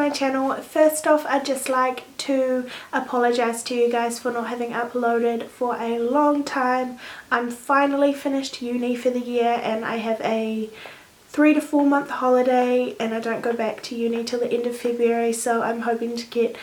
my channel. First off, I'd just like to apologise to you guys for not having uploaded for a long time. I'm finally finished uni for the year and I have a 3 to 4 month holiday and I don't go back to uni till the end of February, so I'm hoping to get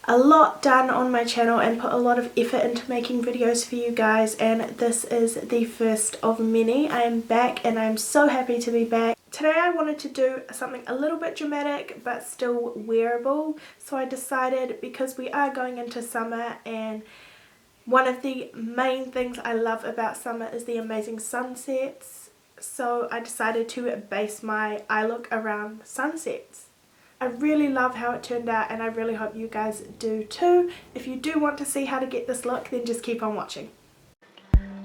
a lot done on my channel and put a lot of effort into making videos for you guys, and this is the first of many. I am back and I'm so happy to be back. Today I wanted to do something a little bit dramatic but still wearable, so I decided, because we are going into summer and one of the main things I love about summer is the amazing sunsets, so I decided to base my eye look around sunsets. I really love how it turned out and I really hope you guys do too. If you do want to see how to get this look, then just keep on watching.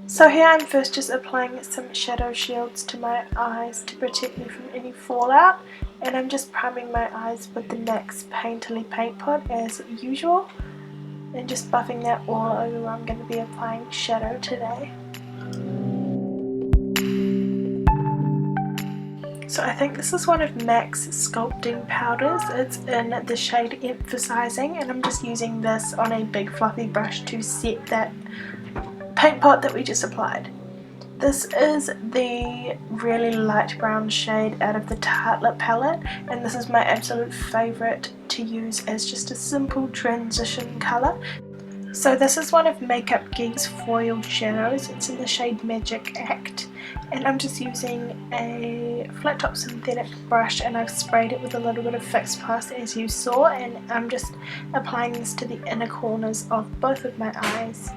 So here I'm first just applying some shadow shields to my eyes to protect me from any fallout, and I'm just priming my eyes with the NYX Painterly Paint Pot as usual and just buffing that all over where I'm going to be applying shadow today. So I think this is one of MAC's sculpting powders. It's in the shade Emphasizing, and I'm just using this on a big fluffy brush to set that paint pot that we just applied. This is the really light brown shade out of the Tartelette palette, and this is my absolute favourite to use as just a simple transition colour. So this is one of Makeup Geek's foil shadows. It's in the shade Magic Act, and I'm just using a flat top synthetic brush and I've sprayed it with a little bit of Fix Plus as you saw, and I'm just applying this to the inner corners of both of my eyes.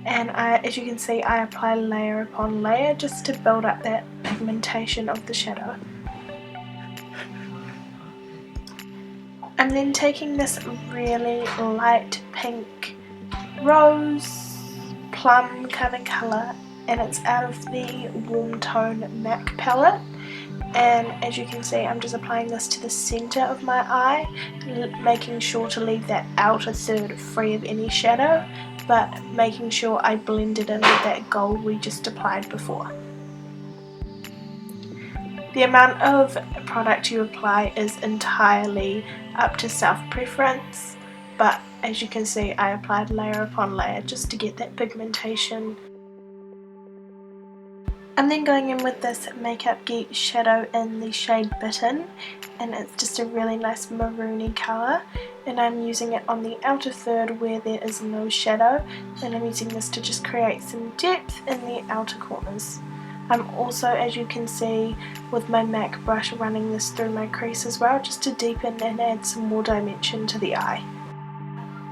And as you can see, I apply layer upon layer just to build up that pigmentation of the shadow. I'm then taking this really light pink rose plum kind of colour, and it's out of the Warm Tone MAC palette, and as you can see I'm just applying this to the centre of my eye, making sure to leave that outer third free of any shadow, but making sure I blend it in with that gold we just applied before. The amount of product you apply is entirely up to self-preference, but as you can see I applied layer upon layer just to get that pigmentation. I'm then going in with this Makeup Geek shadow in the shade Bitten, and it's just a really nice maroony colour, and I'm using it on the outer third where there is no shadow, and I'm using this to just create some depth in the outer corners. I'm also, as you can see, with my MAC brush running this through my crease as well, just to deepen and add some more dimension to the eye.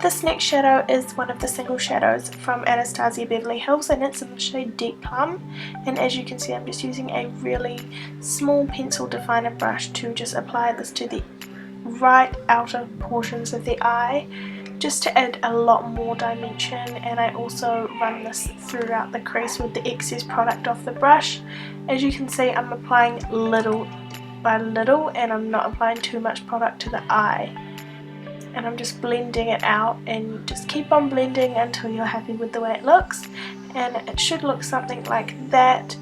This next shadow is one of the single shadows from Anastasia Beverly Hills, and it's in the shade Deep Plum, and as you can see I'm just using a really small pencil definer brush to just apply this to the right outer portions of the eye, just to add a lot more dimension, and I also run this throughout the crease with the excess product off the brush. As you can see I'm applying little by little and I'm not applying too much product to the eye, and I'm just blending it out, and just keep on blending until you're happy with the way it looks, and it should look something like that.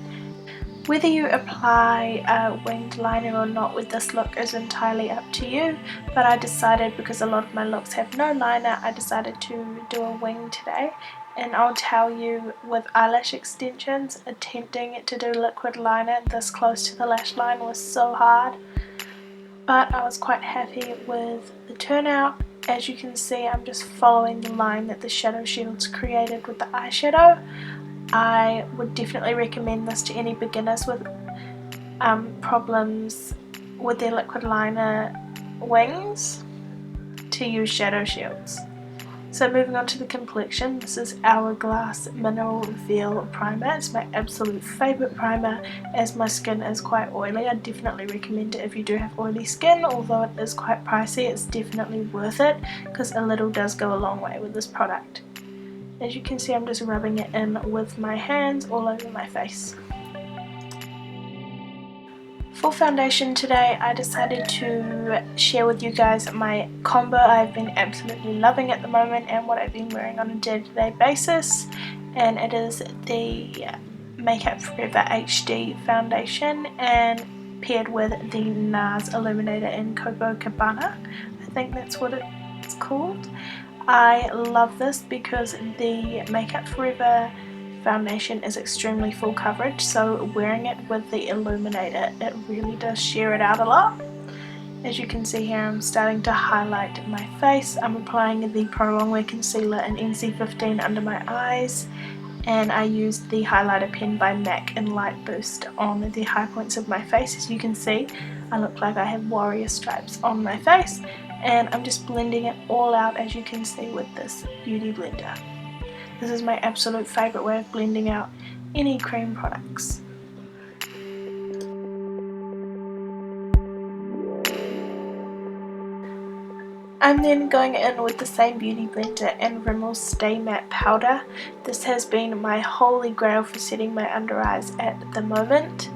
Whether you apply a winged liner or not with this look is entirely up to you, but I decided, because a lot of my looks have no liner, I decided to do a wing today. And I'll tell you, with eyelash extensions, attempting to do liquid liner this close to the lash line was so hard, but I was quite happy with the turnout. As you can see I'm just following the line that the shadow shields created with the eyeshadow. I would definitely recommend this to any beginners with problems with their liquid liner wings to use shadow shields. So moving on to the Complexion, this is Hourglass Mineral Veil Primer. It's my absolute favourite primer as my skin is quite oily. I definitely recommend it if you do have oily skin, although it is quite pricey. It's definitely worth it because a little does go a long way with this product. As you can see I'm just rubbing it in with my hands all over my face. For foundation today I decided to share with you guys my combo I've been absolutely loving at the moment and what I've been wearing on a day-to-day basis, and it is the Makeup Forever HD foundation, and paired with the NARS Illuminator in Copacabana. I think that's what it's called. I love this because the Makeup Forever foundation is extremely full coverage, so wearing it with the illuminator, it really does sheer it out a lot. As you can see here, I'm starting to highlight my face. I'm applying the Pro Longwear Concealer in NC15 under my eyes, and I used the highlighter pen by MAC in Light Boost on the high points of my face. As you can see, I look like I have warrior stripes on my face, and I'm just blending it all out, as you can see, with this beauty blender. This is my absolute favourite way of blending out any cream products. I'm then going in with the same beauty blender and Rimmel Stay Matte Powder. This has been my holy grail for setting my under eyes at the moment.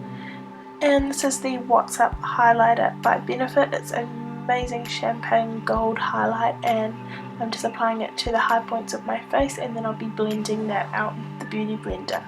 And this is the What's Up highlighter by Benefit. It's an amazing champagne gold highlight, and I'm just applying it to the high points of my face, and then I'll be blending that out with the beauty blender.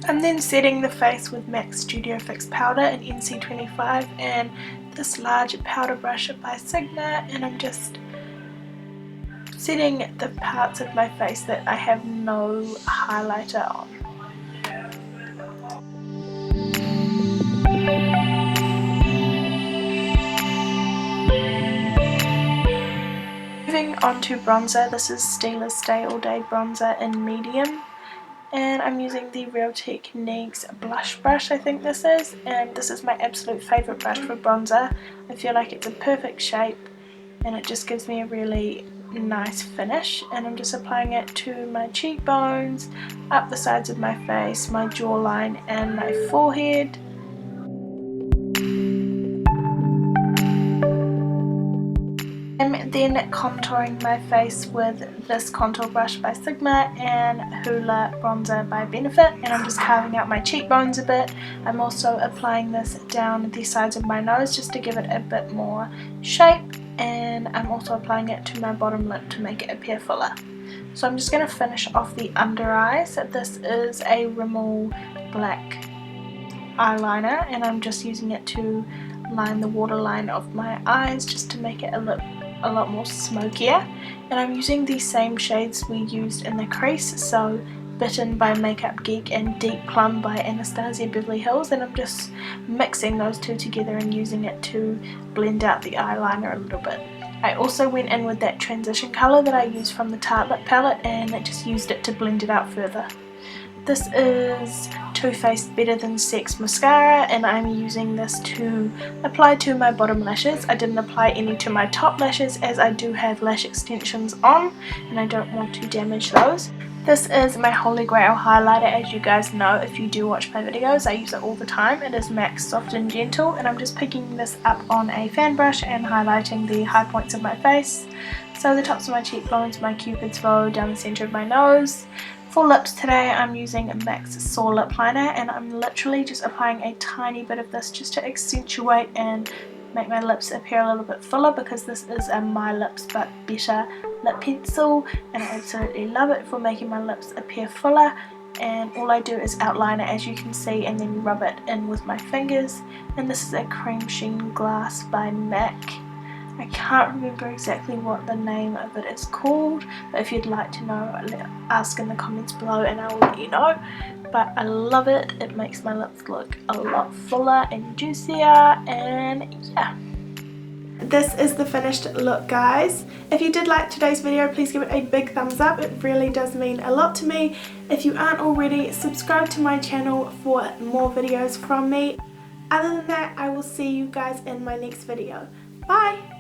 I'm then setting the face with MAC Studio Fix powder in NC25 and this large powder brush by Sigma, and I'm just setting the parts of my face that I have no highlighter on. Moving on to bronzer, this is Stila's Stay All Day bronzer in medium. And I'm using the Real Techniques blush brush, I think this is, and this is my absolute favourite brush for bronzer. I feel like it's a perfect shape and it just gives me a really nice finish, and I'm just applying it to my cheekbones, up the sides of my face, my jawline and my forehead. I'm then contouring my face with this contour brush by Sigma and Hoola bronzer by Benefit, and I'm just carving out my cheekbones a bit. I'm also applying this down the sides of my nose just to give it a bit more shape, and I'm also applying it to my bottom lip to make it appear fuller. So I'm just going to finish off the under eyes. This is a Rimmel black eyeliner, and I'm just using it to line the waterline of my eyes just to make it a lot more smokier. And I'm using the same shades we used in the crease, so Bitten by Makeup Geek and Deep Plum by Anastasia Beverly Hills, and I'm just mixing those two together and using it to blend out the eyeliner a little bit. I also went in with that transition colour that I used from the Tarte Lip palette, and I just used it to blend it out further. This is Too Faced Better Than Sex mascara, and I'm using this to apply to my bottom lashes. I didn't apply any to my top lashes as I do have lash extensions on and I don't want to damage those. This is my holy grail highlighter, as you guys know if you do watch my videos. I use it all the time. It is MAC Soft and Gentle, and I'm just picking this up on a fan brush and highlighting the high points of my face. So the tops of my cheekbones, my cupid's bow, down the centre of my nose. For lips today, I'm using MAC's Soar Lip Liner, and I'm literally just applying a tiny bit of this just to accentuate and make my lips appear a little bit fuller, because this is a My Lips But Better lip pencil and I absolutely love it for making my lips appear fuller. And all I do is outline it, as you can see, and then rub it in with my fingers. And this is a Cream Sheen Glass by MAC. I can't remember exactly what the name of it is called, but if you'd like to know, ask in the comments below and I'll let you know. But I love it. It makes my lips look a lot fuller and juicier, and yeah. This is the finished look, guys. If you did like today's video, please give it a big thumbs up. It really does mean a lot to me. If you aren't already, subscribe to my channel for more videos from me. Other than that, I will see you guys in my next video. Bye!